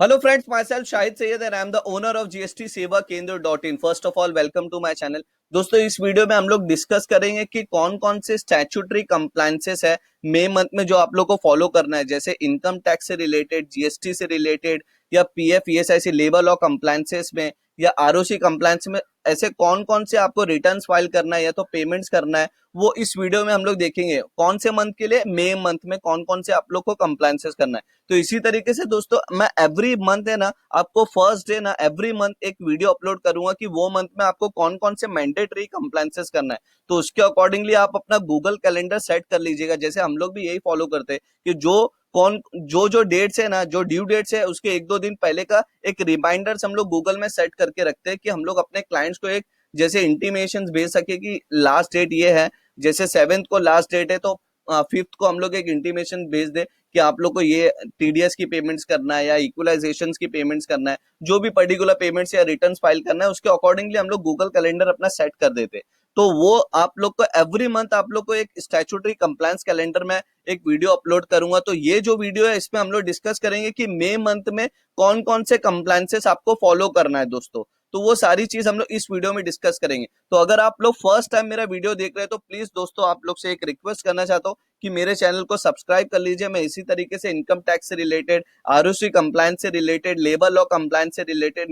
Hello friends, myself Shahid Sayyed and I am the owner of GST Seva Kendra.in. First of all, welcome to my channel. दोस्तों इस video में हम लोग discuss करेंगे कि कौन कौन से स्टैट्यूटरी कंप्लायंसेस है मई मंथ में जो आप लोग को फॉलो करना है, जैसे इनकम टैक्स से रिलेटेड, जीएसटी से रिलेटेड या PF ESIC labour law compliances में या आरओसी कंप्लायंस में ऐसे कौन कौन से आपको रिटर्न्स फाइल करना है या तो पेमेंट्स करना है, वो इस वीडियो में हम लोग देखेंगे। कौन से मंथ के लिए, मई मंथ में कौन कौन से आप लोग को कंप्लायंसेस करना है। तो इसी तरीके से दोस्तों मैं एवरी मंथ है ना आपको फर्स्ट डे ना एवरी मंथ एक वीडियो अपलोड करूंगा कि वो मंथ में आपको कौन कौन से मैंडेटरी कंप्लायंसेस करना है। तो उसके अकॉर्डिंगली आप अपना गूगल कैलेंडर सेट कर लीजिएगा। जैसे हम लोग भी यही फॉलो करते हैं कि जो डेट्स है ना, जो ड्यू डेट्स है उसके एक दो दिन पहले का एक रिमाइंडर्स हम लोग गूगल में सेट करके रखते हैं कि हम लोग अपने क्लाइंट्स को एक जैसे इंटीमेशन भेज सके कि लास्ट डेट ये है। जैसे 7th को लास्ट डेट है तो 5th को हम लोग एक इंटीमेशन भेज दे कि आप लोग को ये टीडीएस की पेमेंट्स करना है या इक्वलाइजेशन की पेमेंट्स करना है, जो भी पर्टिकुलर पेमेंट्स या रिटर्न्स फाइल करना है उसके अकॉर्डिंगली हम लोग गूगल कैलेंडर अपना सेट कर देते हैं। तो वो आप लोग को एवरी मंथ आप लोग को एक स्टैट्यूटरी कंप्लायंस कैलेंडर में एक वीडियो अपलोड करूंगा। तो ये जो वीडियो है इसमें हम लोग डिस्कस करेंगे कि मई मंथ में कौन कौन से कंप्लायंसेस आपको फॉलो करना है दोस्तों। तो वो सारी चीज हम लोग इस वीडियो में डिस्कस करेंगे। तो अगर आप लोग फर्स्ट टाइम मेरा वीडियो देख रहे हैं तो प्लीज दोस्तों आप लोग से एक रिक्वेस्ट करना चाहता हूँ कि मेरे चैनल को सब्सक्राइब कर लीजिए। मैं इसी तरीके से इनकम टैक्स से रिलेटेड, आरओसी कंप्लायंस से रिलेटेड, लेबर लॉ कंप्लायंस से related,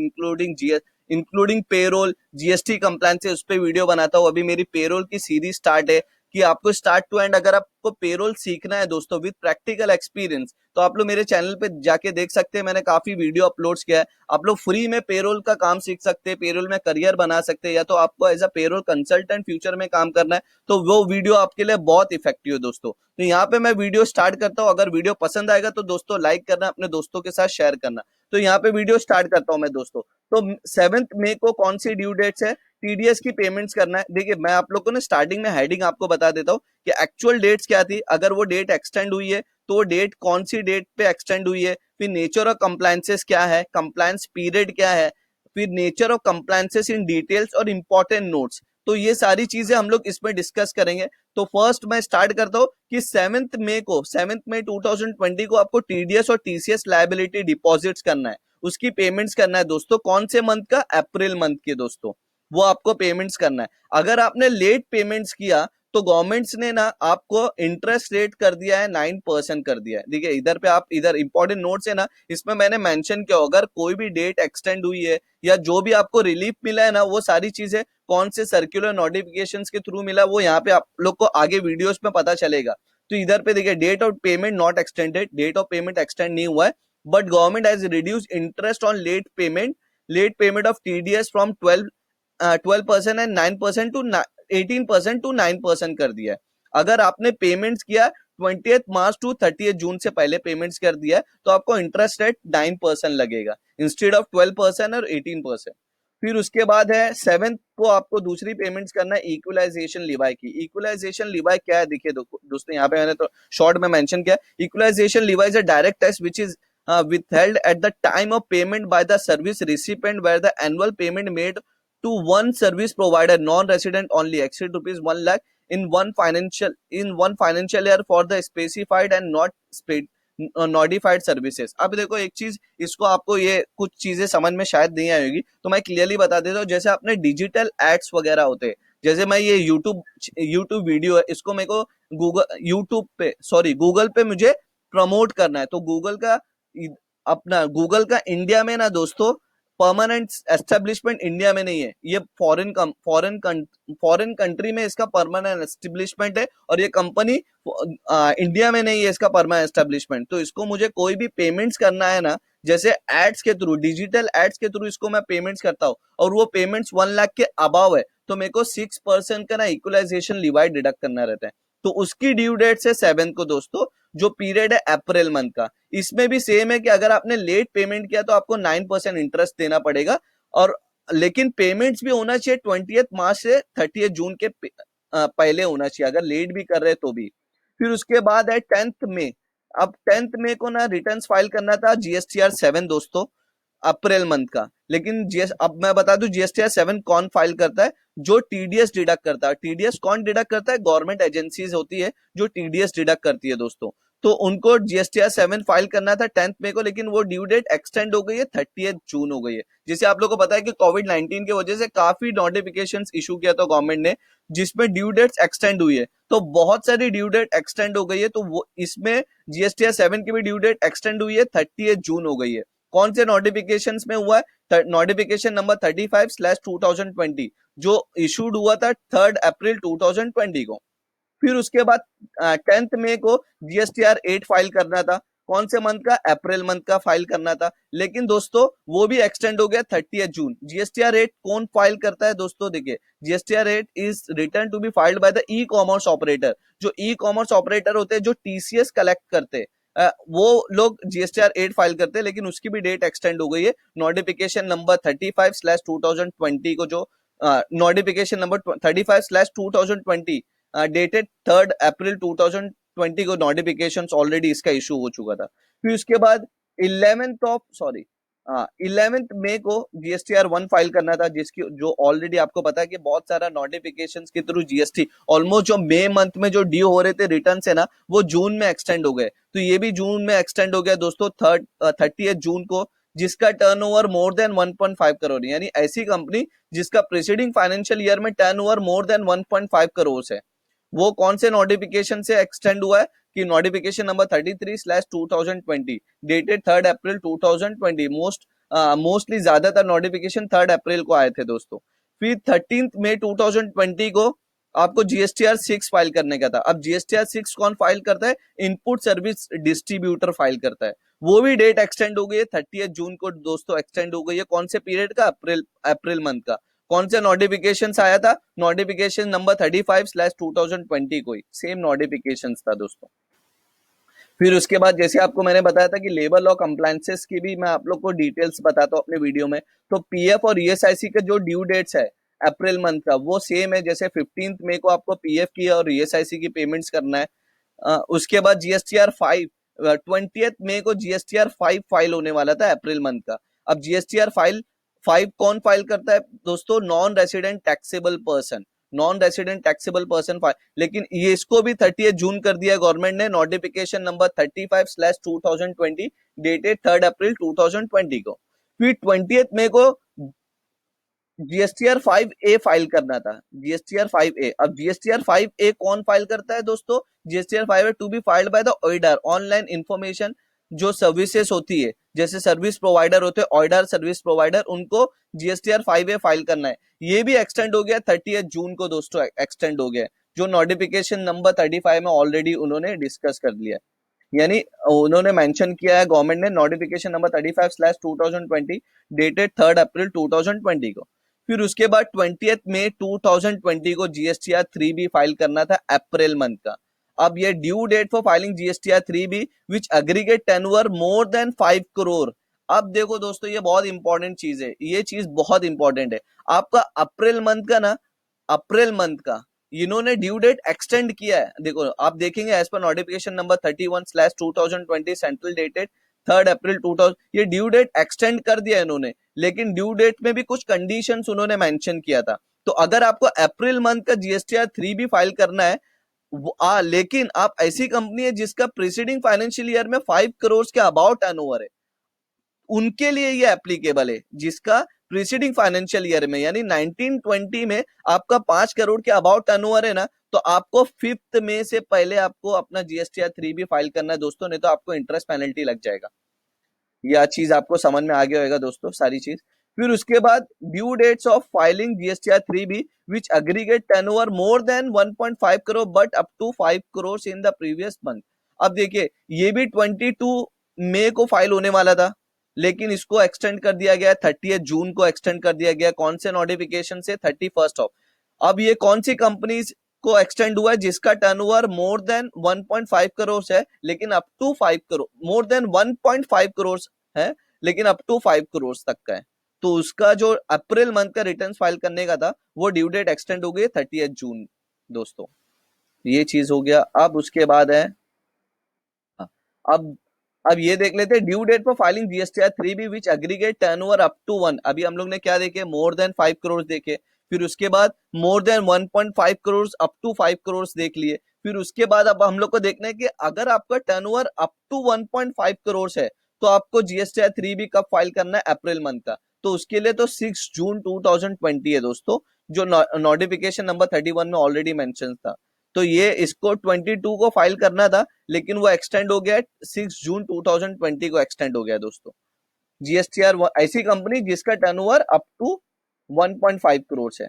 including payroll, GST compliance से उस पर वीडियो बनाता हूँ। अभी मेरी पेरोल की सीरीज स्टार्ट है कि आपको स्टार्ट टू एंड अगर आपको पेरोल सीखना है दोस्तों विद प्रैक्टिकल एक्सपीरियंस तो आप लोग मेरे चैनल पे जाके देख सकते हैं। मैंने काफी वीडियो अपलोड्स किया है। आप लोग फ्री में पेरोल का काम सीख सकते हैं, पेरोल में करियर बना सकते हैं, या तो आपको as a payroll consultant future में काम करना है तो वो वीडियो आपके लिए बहुत इफेक्टिव है दोस्तों। तो यहाँ पे मैं वीडियो स्टार्ट करता हूँ। अगर वीडियो पसंद आएगा तो दोस्तों लाइक करना, अपने दोस्तों के साथ शेयर करना। तो यहाँ पे वीडियो स्टार्ट करता हूँ मैं दोस्तों। तो 7th मई को कौन सी ड्यू डेट्स है, टीडीएस की पेमेंट्स करना है। देखिए मैं आप लोग को ना स्टार्टिंग में हेडिंग आपको बता देता हूँ कि एक्चुअल डेट्स क्या थी, अगर वो डेट एक्सटेंड हुई है तो वो डेट कौन सी डेट पे एक्सटेंड हुई है, फिर नेचर ऑफ कंप्लायंसेस क्या है, कंप्लायंस पीरियड क्या है, फिर nature of compliances in details और इंपॉर्टेंट नोट्स। तो ये सारी चीजें हम लोग इसमें डिस्कस करेंगे। तो फर्स्ट मैं स्टार्ट करता हूँ कि 7th मई 2020 को आपको टीडीएस और टीसीएस लायबिलिटी डिपॉजिट्स करना है, उसकी पेमेंट्स करना है दोस्तों। कौन से मंथ का, अप्रैल मंथ के दोस्तों, वो आपको पेमेंट्स करना है। अगर आपने लेट पेमेंट्स किया तो गवर्नमेंट्स ने ना आपको इंटरेस्ट रेट कर दिया है 9% कर दिया है। देखिए इधर पे आप इधर इंपॉर्टेंट नोट्स है ना, इसमें मैंने मेंशन किया अगर कोई भी डेट एक्सटेंड हुई है या जो भी आपको रिलीफ मिला है ना, वो सारी चीजें कौन से सर्कुलर नोटिफिकेशंस के थ्रू मिला वो यहाँ पे आप लोग को आगे वीडियोस में पता चलेगा। तो इधर पे देखिए date of payment not extended, date of payment extend नहीं हुआ है but government has reduce interest on late payment of TDS from 12% and 9% to 18% to 9% कर दिया है। अगर आपने पेमेंट्स किया 20 मार्च टू 30 जून से पहले पेमेंट्स कर दिया है तो आपको इंटरेस्ट रेट 9% लगेगा इंस्टेड ऑफ 12% और 18%। फिर उसके बाद है 7th को आपको दूसरी पेमेंट्स करना है इक्वलाइजेशन लिवाई की। इक्वलाइजेशन लिवाई क्या है, देखिए दोस्तों यहाँ पे मैंने तो शॉर्ट में मेंशन किया। Equalisation levy is a direct tax which is withheld at the time of payment by the service recipient where the annual payment made to one service provider non-resident only exceed rupees 1 lakh in one financial year for the specified and not notified services. अब देखो एक चीज, इसको आपको ये कुछ चीजें समझ में शायद नहीं आएगी तो मैं क्लियरली बता देता हूँ। जैसे अपने डिजिटल एड्स वगैरह होते हैं, जैसे मैं ये यूट्यूब वीडियो है, इसको मेरे को गूगल पे मुझे प्रमोट करना है तो गूगल का इंडिया में ना दोस्तों परमानेंट एस्टेब्लिशमेंट इंडिया में नहीं है, ये फॉरेन कंट्री में इसका परमानेंट एस्टेब्लिशमेंट है और ये कंपनी इंडिया में नहीं है इसका परमानेंट एस्टेब्लिशमेंट। तो इसको मुझे कोई भी पेमेंट्स करना है ना, जैसे एड्स के थ्रू, डिजिटल एड्स के थ्रू इसको मैं पेमेंट्स करता हूँ और वो पेमेंट्स 1 लाख के अबाव है तो मेरे को 6% का ना इक्वलाइजेशन लिवाई डिडक्ट करना रहता है। तो उसकी ड्यू डेट से 7 को दोस्तों, जो पीरियड है अप्रैल मंथ का। इसमें भी सेम है कि अगर आपने लेट पेमेंट किया तो आपको 9% इंटरेस्ट देना पड़ेगा, और लेकिन पेमेंट्स भी होना चाहिए 20 मार्च से 30 जून के पहले होना चाहिए, अगर लेट भी कर रहे तो भी। फिर उसके बाद है 10th मई। अब 10th मई को ना रिटर्न्स फाइल करना था जीएसटीआर 7 दोस्तों, अप्रैल मंथ का। लेकिन अब मैं बता दूं जीएसटीआर 7 कौन फाइल करता है, जो टीडीएस डिडक्ट करता है। टीडीएस कौन डिडक्ट करता है, गवर्नमेंट एजेंसीज होती है जो टीडीएस डिडक्ट करती है दोस्तों। तो उनको जीएसटीआर 7 फाइल करना था 10th मई को, लेकिन वो ड्यू डेट एक्सटेंड हो गई है, 30th जून हो गई है। जैसे आप लोगों को पता है कि कोविड-19 की वजह से काफी नोटिफिकेशंस इशू किया था गवर्नमेंट ने, जिसमें ड्यू डेट्स एक्सटेंड हुई है, तो बहुत सारी ड्यू डेट एक्सटेंड हो गई है, तो वो इसमें जीएसटीआर 7 की भी ड्यू डेट एक्सटेंड हुई है, 30th जून हो गई है। कौन से नोटिफिकेशंस में हुआ है? नोटिफिकेशन नंबर 35/2020 जो इशूड हुआ था 3 अप्रैल 2020 को। फिर उसके बाद 10th मई को जीएसटीआर 8 फाइल करना था। कौन से मंथ का? अप्रैल मंथ का फाइल करना था, लेकिन दोस्तों वो भी एक्सटेंड हो गया 30th जून। जीएसटीआर 8 कौन फाइल करता है दोस्तों? देखिए, GSTR 8 is return to be filed by the e commerce operator. जो ई कॉमर्स ऑपरेटर होते हैं, जो टीसीएस कलेक्ट करते हैं, वो लोग जीएसटीआर 8 फाइल करते हैं, लेकिन उसकी भी डेट एक्सटेंड हो गई है। नोटिफिकेशन नंबर 35/2020 को जो नोटिफिकेशन नंबर 35/2020 डेटेड 3 अप्रैल 2020 को नोटिफिकेशन ऑलरेडी इसका इशू हो चुका था। फिर उसके बाद 11th मई को जीएसटीआर 1 फाइल करना था, जिसकी जो ऑलरेडी आपको पता है कि बहुत सारा नोटिफिकेशन के थ्रू जीएसटी ऑलमोस्ट जो मई मंथ में जो ड्यू हो रहे थे रिटर्न है ना, वो जून में एक्सटेंड हो गए, तो ये भी जून में एक्सटेंड हो गया दोस्तों 30th जून को। जिसका टर्नओवर मोर देन 1.5 करोड़, यानी ऐसी कंपनी जिसका प्रीसीडिंग फाइनेंशियल ईयर में टर्नओवर मोर देन 1.5 करोड़ है, वो कौन से नोटिफिकेशन से एक्सटेंड हुआ है? कि नोटिफिकेशन नंबर 33/2020 डेटेड 3 अप्रैल 2020। मोस्टली ज्यादातर नोटिफिकेशन 3 अप्रैल को आए थे दोस्तों। फिर 13th मई 2020 को आपको जीएसटीआर 6 फाइल करने का था। अब जीएसटीआर 6 कौन फाइल करता है? इनपुट सर्विस डिस्ट्रीब्यूटर फाइल करता है। वो भी डेट एक्सटेंड हो गई है, 30th जून को दोस्तों एक्सटेंड हो गई है। कौन से पीरियड का? अप्रैल मंथ का। कौन से नोटिफिकेशन आया था? नोटिफिकेशन नंबर 35/2020 को ही सेम नोटिफिकेशन था दोस्तों। फिर उसके बाद जैसे आपको मैंने बताया था कि लेबर लॉ कंप्लायंसेस की भी मैं आप लोग को डिटेल्स बताता हूँ अपने वीडियो में। तो पीएफ और ईएसआईसी के जो ड्यू डेट्स है अप्रैल मंथ का, वो सेम है। जैसे 15th मई को आपको पीएफ की और ईएसआईसी की पेमेंट्स करना है। उसके बाद जीएसटीआर 5 20th मई को जीएसटीआर 5 फाइल होने वाला था अप्रैल मंथ का। अब जीएसटीआर फाइल 5 कौन फाइल करता है दोस्तों? Non resident taxable person. Non resident taxable person file, लेकिन ये इसको भी 30th जून कर दिया गवर्नमेंट ने। नोटिफिकेशन नंबर 35/2020 डेटेड 3 अप्रैल 2020 को। फिर 20th मई को जीएसटीआर 5A फाइल करना था। जीएसटीआर 5A, अब जीएसटीआर 5A कौन फाइल करता है दोस्तों? GSTR 5A to be filed by the OIDAR online information जो सर्विसेज होती है, जैसे सर्विस प्रोवाइडर होते हैं ऑइडर सर्विस प्रोवाइडर, उनको जीएसटीआर 5A फाइल करना है। ये भी एक्सटेंड हो गया 30th जून को दोस्तों, एक्सटेंड हो गया, जो नोटिफिकेशन नंबर 35 में ऑलरेडी उन्होंने डिस्कस कर लिया है। यानी उन्होंने मेंशन किया है गवर्नमेंट ने नोटिफिकेशन नंबर 35/2020 डेटेड 3 अप्रैल 2020 को। फिर उसके बाद 20th मई 2020 को जीएसटीआर 3B फाइल करना था अप्रैल मंथ का। अब ये due date for filing GSTR 3B which aggregate turnover more than 5 crore. अब देखो दोस्तों, ये बहुत इंपॉर्टेंट चीज है, ये चीज बहुत इंपॉर्टेंट है। आपका अप्रैल मंथ का ना, अप्रैल मंथ का इन्होंने ड्यू डेट एक्सटेंड किया है। देखो आप देखेंगे as per notification number 31/2020 central dated 3 April 2000, ये ड्यू डेट एक्सटेंड कर दिया इन्होंने, लेकिन ड्यू डेट में भी कुछ कंडीशंस उन्होंने मेंशन किया था। तो अगर आपको अप्रैल मंथ का जीएसटीआर 3 भी फाइल करना है, लेकिन आप ऐसी कंपनी है जिसका प्रीसीडिंग फाइनेंशियल ईयर में 5 करोड़ के अबाउट टर्नओवर है, उनके लिए ये एप्लीकेबल है। जिसका प्रीसीडिंग फाइनेंशियल ईयर में यानी 1920 में आपका 5 करोड़ के अबाउट टर्नओवर है ना, तो आपको 5th मई से पहले आपको अपना जीएसटीआर 3 भी फाइल करना है दोस्तों, नहीं तो आपको इंटरेस्ट पेनल्टी लग जाएगा। यह चीज आपको समझ में आ गया होगा दोस्तों सारी चीज। फिर उसके बाद due dates of filing GSTR 3B which aggregate turnover more than 1.5 crore but up to 5 crore in the previous month. अब देखिए, ये भी 22 मई को फाइल होने वाला था, लेकिन इसको एक्सटेंड कर दिया गया, 30th जून को एक्सटेंड कर दिया गया। कौन से नोटिफिकेशन से? 31st of. अब ये कौन सी कंपनीज को एक्सटेंड हुआ है? जिसका टर्नओवर मोर देन 1.5 करोड़ है, लेकिन up to 5 crore, more than 1.5 crore है लेकिन अप टू 5 करोड़ तक का है। तो उसका जो अप्रैल मंथ का रिटर्न फाइल करने का था, वो ड्यू डेट एक्सटेंड हो गई 30th जून दोस्तों। ये चीज हो गया। अब उसके बाद है, अब अब ये देख लेते हैं due date for filing GSTR 3B which aggregate turnover up to 1। अभी हम लोग ने क्या देखे? मोर देन 5 करोड़ देखे। फिर उसके बाद more than 1.5 crore up to 5 crore देख लिए। फिर उसके बाद अब हम लोग को देखना है कि अगर आपका टर्नओवर अप टू 1.5 करोड़ है तो आपको जीएसटीआर 3 भी कब फाइल करना है, अप्रैल मंथ का। तो उसके लिए तो 6 जून 2020 है दोस्तों, जो नोटिफिकेशन नंबर 31 में ऑलरेडी मेंशन था। तो ये इसको 22 को फाइल करना था, लेकिन वो एक्सटेंड हो गया, 6 जून 2020 को एक्सटेंड हो गया दोस्तों। जीएसटीआर ऐसी कंपनी जिसका टर्नओवर अप टू 1.5 करोड़ है।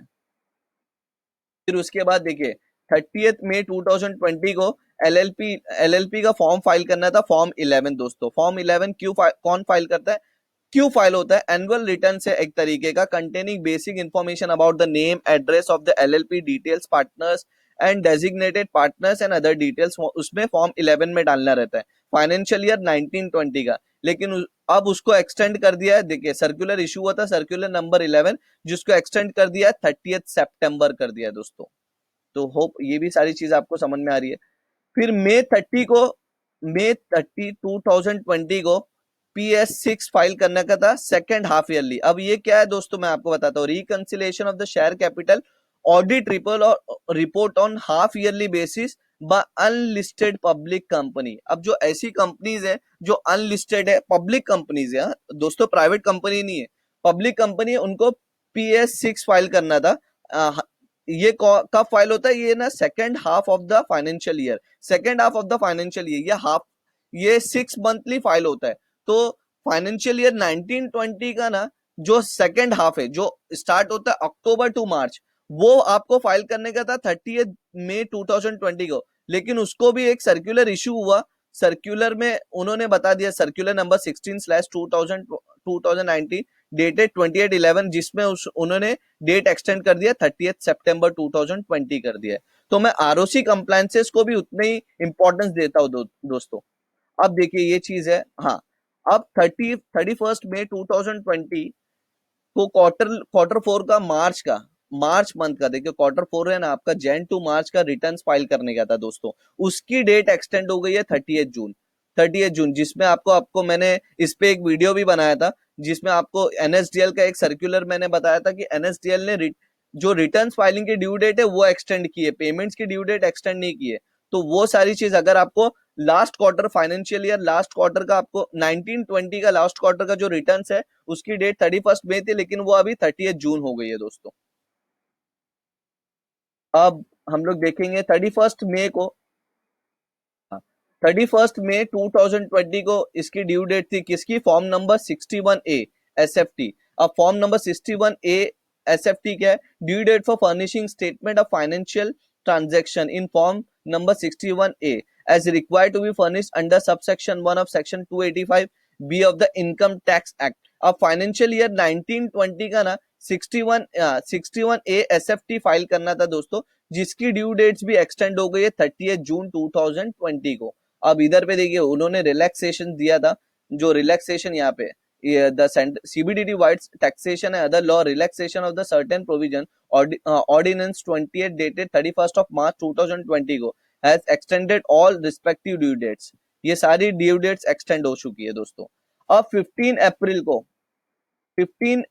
फिर उसके बाद देखिए 30 मई 2020 को एलएलपी का फॉर्म फाइल करना था, फॉर्म 11 दोस्तों। फॉर्म 11 कौन फाइल करता है, क्यों फाइल होता है? एनुअल रिटर्न से एक तरीके का containing basic information about the name address of the LLP, details, partners and designated partners and other details, उसमें फॉर्म 11 में डालना रहता है, फाइनेंशियल ईयर 1920 का। लेकिन अब उसको एक्सटेंड कर दिया है, देखिए सर्कुलर इशू हुआ था, सर्कुलर नंबर 11, जिसको एक्सटेंड कर दिया है 30 सितंबर कर दिया दोस्तों। तो होप ये भी सारी चीज आपको समझ में आ रही है। फिर मई 30 2020 को PS6 फाइल करने का था, सेकेंड हाफ ईयरली। अब ये क्या है दोस्तों, मैं आपको बताता हूँ। Reconciliation of the share capital audit report on half yearly basis by unlisted public company. अब जो ऐसी कंपनीज है जो अनलिस्टेड है, पब्लिक कंपनीज है दोस्तों, प्राइवेट कंपनी नहीं है, पब्लिक कंपनी है, उनको PS6 फाइल करना था। ये कब फाइल होता है? ये ना second half of the financial year, second half of the financial year, ये 6 मंथली फाइल होता है। तो फाइनेंशियल ईयर 1920 का ना जो सेकेंड हाफ है, जो स्टार्ट होता है अक्टूबर टू मार्च, वो आपको फाइल करने का था 30 मई 2020 को। लेकिन उसको भी एक सर्कुलर इशू हुआ, सर्कुलर में उन्होंने बता दिया, सर्कुलर नंबर 16/2019 डेटेड 28/11, जिसमें उन्होंने डेट एक्सटेंड कर दिया 30 सितंबर 2020 कर दिया है। तो मैं आरओसी कंप्लायंसेस को भी उतने ही इंपॉर्टेंस देता हूँ दोस्तों। अब देखिए ये चीज है, हाँ। अब 31 मई 2020 को क्वार्टर 4 का मार्च मंथ का, देखिए क्वार्टर 4 है ना आपका, जैन टू मार्च का रिटर्न फाइल करने का था दोस्तों। उसकी डेट एक्सटेंड हो गई है 30 जून, जिसमें आपको मैंने इस पे एक वीडियो भी बनाया था, जिसमें आपको एनएसडीएल का एक सर्कुलर मैंने बताया था कि एनएसडीएल ने जो रिटर्न फाइलिंग की ड्यू डेट है वो एक्सटेंड की है, पेमेंट्स की ड्यू डेट एक्सटेंड नहीं की है। तो वो सारी चीज अगर आपको last quarter, financial year last quarter का, आपको 1920 का लास्ट क्वार्टर का जो रिटर्न्स है उसकी डेट 31 मई थी, लेकिन वो अभी 30 जून हो गई है दोस्तों। अब हम लोग देखेंगे 31 मई को, 31 मई 2020 को इसकी ड्यू डेट थी, किसकी? Form number 61A SFT। अब फॉर्म नंबर 61A SFT क्या है? Due date for furnishing statement of financial transaction in form number 61A as required to be furnished under subsection 1 of section 285B of the income tax act। अब financial year 1920 का ना 61A SFT file करना था दोस्तों, जिसकी due dates भी extend हो गई है 30 जून 2020 को। अब इधर पे देखिए उन्होंने रिलैक्सेशन दिया था, जो रिलैक्सेशन यहाँ पे the CBDT wides taxation and other law relaxation of the certain provision ordinance 28 dated 31st of March 2020 को has extended all respective due dates। ये सारी ड्यू डेट्स एक्सटेंड हो चुकी है दोस्तों। अब 15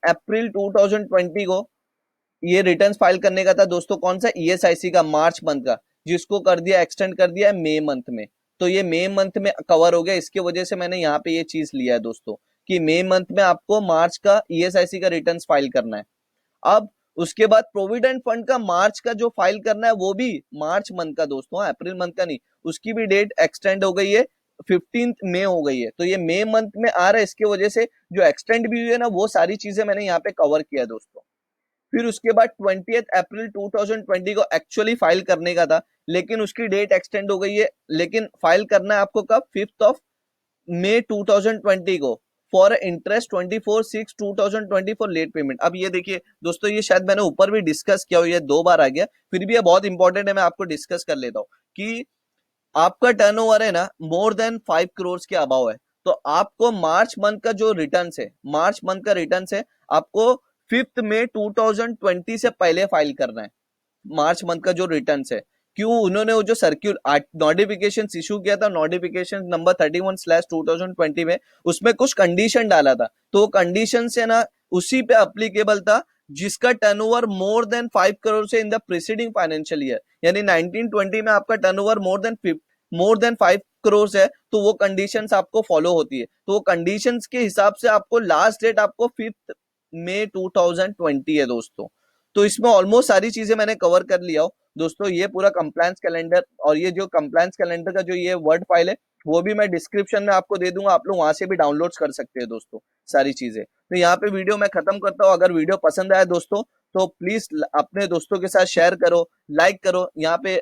अप्रैल 2020 को ये रिटर्न्स फाइल करने का था दोस्तों, कौन सा? ईएसआईसी का, मार्च मंथ का, जिसको कर दिया, एक्सटेंड कर दिया है मई मंथ में। तो ये मई मंथ में कवर हो गया, इसकी वजह से मैंने यहाँ पे ये चीज लिया है दोस्तों कि मई मंथ में आपको मार्च का ईएसआईसी का रिटर्न्स फाइल करना है। अब उसके बाद प्रोविडेंट फंड का मार्च का जो फाइल करना है वो भी मार्च मंथ का दोस्तों, अप्रैल मंथ का नहीं, उसकी भी डेट एक्सटेंड हो गई है, 15 मई हो गई है। तो ये मई मंथ में आ रहा है, इसकी वजह से जो एक्सटेंड भी हुई है ना, वो सारी चीजें मैंने यहाँ पे कवर किया दोस्तों। फिर उसके बाद 20 अप्रैल 2020 को एक्चुअली फाइल करने का था, लेकिन उसकी डेट एक्सटेंड हो गई है। लेकिन फाइल करना है आपको कब? 5 मई 2020 को for interest 24/6/2020 for late payment. अब ये देखिए दोस्तों, ये शायद मैंने ऊपर भी डिस्कस किया हो, ये 2 बार आ गया, फिर भी ये बहुत इंपॉर्टेंट है, मैं आपको डिस्कस कर लेता हूँ कि आपका टर्नओवर है ना मोर देन 5 करोड़ के अबाव है, तो आपको मार्च मंथ का जो रिटर्न है, मार्च मंथ का रिटर्न है आपको 5 मई 2020 से पहले फाइल करना है, मार्च मंथ का जो रिटर्न है। क्यों? उन्होंने वो जो सर्क्यूलर नोटिफिकेशन इशू किया था, नोटिफिकेशन नंबर 31/2020 में, उसमें कुछ कंडीशन डाला था, तो वो कंडीशन से ना उसी पे अप्लीकेबल था जिसका टर्नओवर मोर देन 5 करोड़ से in the preceding financial year, यानी 1920 में आपका टर्नओवर मोर देन 5 करोड़ है, तो वो कंडीशंस आपको फॉलो होती है। तो वो कंडीशंस के हिसाब से आपको लास्ट डेट आपको 5 मई 2020 है दोस्तों। तो इसमें ऑलमोस्ट सारी चीजें मैंने कवर कर लिया हो दोस्तों। ये पूरा कंप्लायंस कैलेंडर और ये जो कंप्लायंस कैलेंडर का जो ये वर्ड फाइल है वो भी मैं डिस्क्रिप्शन में आपको दे दूंगा, आप लोग वहां से भी डाउनलोड कर सकते हैं दोस्तों सारी चीजें। तो यहाँ पे वीडियो मैं खत्म करता हूँ। अगर वीडियो पसंद आया दोस्तों तो प्लीज अपने दोस्तों के साथ शेयर करो, लाइक करो यहाँ पे।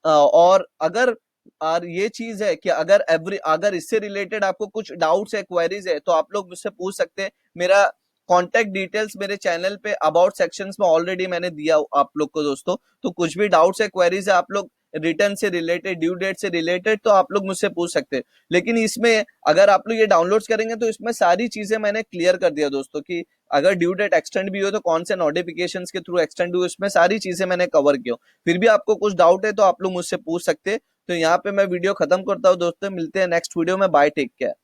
और अगर और ये चीज है कि अगर इससे रिलेटेड आपको कुछ डाउट्स है, क्वेरीज है, तो आप लोग मुझसे पूछ सकते हैं। मेरा कॉन्टेक्ट डिटेल्स मेरे चैनल पे अबाउट सेक्शंस में ऑलरेडी मैंने दिया आप लोग को दोस्तों। तो कुछ भी डाउट्स है, क्वेरीज है, आप लोग रिटर्न से रिलेटेड, ड्यू डेट से रिलेटेड, तो आप लोग मुझसे पूछ सकते हैं। लेकिन इसमें अगर आप लोग ये डाउनलोड्स करेंगे तो इसमें सारी चीजें मैंने क्लियर कर दिया दोस्तों कि अगर ड्यू डेट एक्सटेंड भी हो तो कौन से नोटिफिकेशंस के थ्रू एक्सटेंड हुए, इसमें सारी चीजें मैंने कवर किया। फिर भी आपको कुछ डाउट है तो आप लोग मुझसे पूछ सकते हैं। तो यहाँ पे मैं वीडियो खत्म करता हूँ दोस्तों, मिलते हैं नेक्स्ट वीडियो में। Bye, take care.